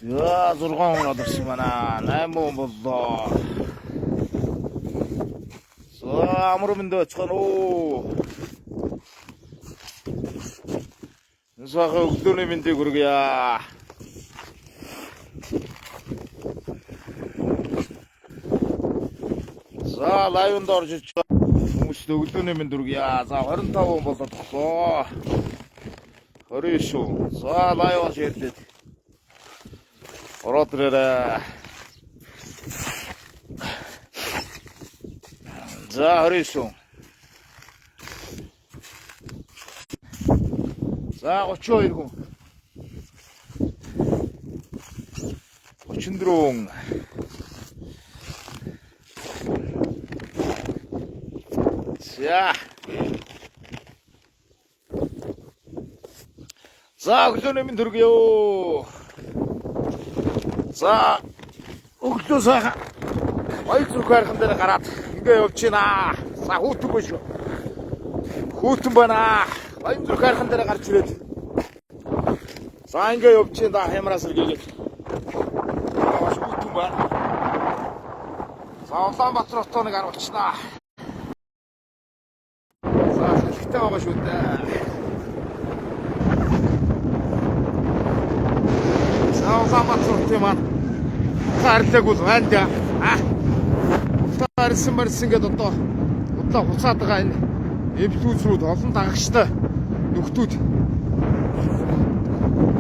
За 6 хүн аларсан байна. 8 хүн боллоо. За амар мэндэ очихно уу. Нсахаа өглөөний мэндийг хүргье. За лайвнд орж ич хүмүүст өглөөний мэнд хүргье. За 25 хүн болоод тоглоо. 29 хүн. За лайв орж ирдээ. Ороод ирээрээ. За 29 хүн. За 32 хүн. 34 хүн. За өглөөний минь төргийо. За өглөө сайхан баяр зүрх хайрхан дээр гараад ингээ явж байна. За хүүтэн биш үү? Хүүтэн байна. Баяр зүрх хайрхан дээр гарч ирээд. За ингээ явж байна. Хямраас сэргээгээд. Маш хүүтэн байна. За Улаанбаатар хотоо нэг аруулчихнаа. За хэлхтэй байгаа шүү дээ. За Улаанбаатар хотын маань харлаг бол байна да. Харсан гэдэг одоо удлаа хуцаад байгаа энэ эвлүүцрүүд олон дагагчтай нөхдүүд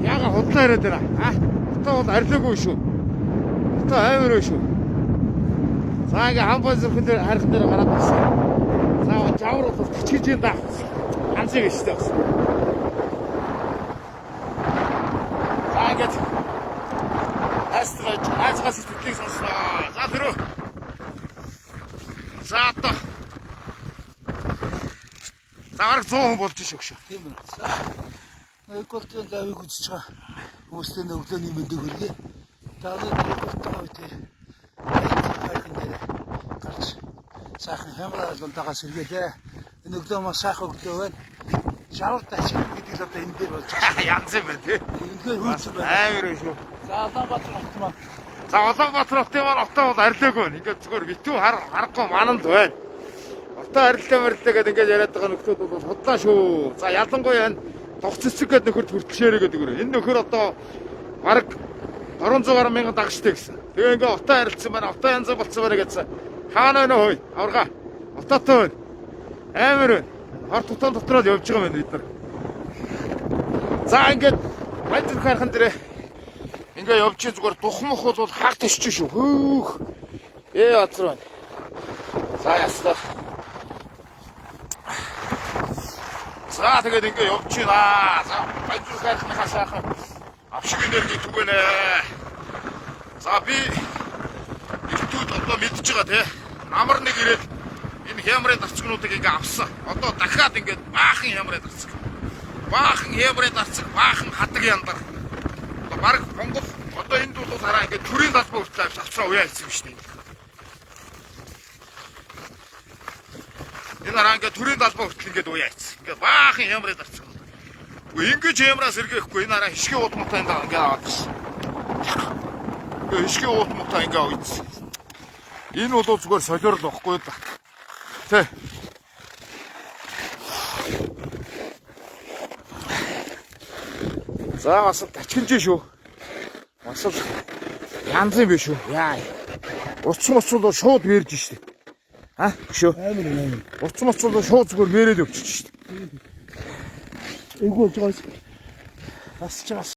яга худлаа яриад байна. Одоо бол арилаагүй шүү. Одоо аймарөө шүү. За ингээ хамбай зүрхэн дээр харих дээр гараад ирсэн. За жавар бол чичиж юм да. Ганцыг штэ бас. За ингээд Аацгаас сэтгэлийг сонсноо. За тэрөө. За одоо. Заварг 100 хүн болж шүү шүү. Тийм үү. За. Эколтын лавыг үзэж байгаа. Хүмүүстэй өглөөний мэндийг хүргэе. Даалын эколтын үедээ хайрхан дээр гарч сайхан хямрал болтойгоо сэргээлээ. Энэ өглөө маш сайхан өглөө байна. Шавар тач гэдэг л одоо энэ дээр болж байгаа. Янз юм байна тий. Үнэхээр хөөцөн байна. Аймар шүү. За Улаанбаатар хот маань. За Улаанбаатар хотын маань отоо бол арилаагүй байна. Ингээд зүгээр битүү харахгүй мананд байна. Отоо арилаа гэдэг ингээд яриад байгаа нөхдүүд бол худлаа шүү. За ялангуяа энэ тогц цэцэг гэдэг нөхөрт хүртэлшээрээ гэдэг нөхөр. Энэ нөхөр одоо бараг 400 гаруй мянган дагчтай гэсэн. Тэгээ ингээд отоо арилцсан байна. Отоо янз болцсон байна гэсэн. Хаана байна хөөе? Аварга. Отоотой байна. Аймар байна. Хорт тутан дотроо л явж байгаа юм бид нар. За ингээд баяр зүрх хайрхан дээрээ ингээ явж зүгээр духмах бол хагт ичж шүү. Хөөх. Ацар байна. За ястаа. За тэгээд ингээ явж байна. За баяр зүрх хайрхан хасаахан авшиг энерги түгэнэ. За би иртүүд одоо мэдж байгаа те. Намар нэг ирээд энэ хямрын дарцгнуудыг ингээ авсан. Одоо дахиад ингээ баахан хямрын дарцг. Баахан хямрын дарцг, баахан хадаг яндар. Одоо баг Монгол одоо энд бол хараа ингээ төрийн талбай хүртэл авцраа уяа хэлсэн юм шүү дээ. Энэ хараа ингээ төрийн талбай хүртэл ингээ уяа хэлсэн. Ингээ баахан хямрын дарцг. Ингэж хямраас эргээхгүй энэ хараа хишгийн уутмуутай ингээ аваад гэсэн. Ингээ хишгийн уутмуутай ингээ авчихсан. Энэ бол зүгээр солиорл واخгүй да. Тэ. За бас тачгинж шүү. Бас янз юм биш үү? Яа. Уцсан бол шууд мэрж штэ. Шүү. Амар. Уцсан бол шууд зүгээр мэрээд өгч штэ. Эйгүү болж байгаас. Бас ч бас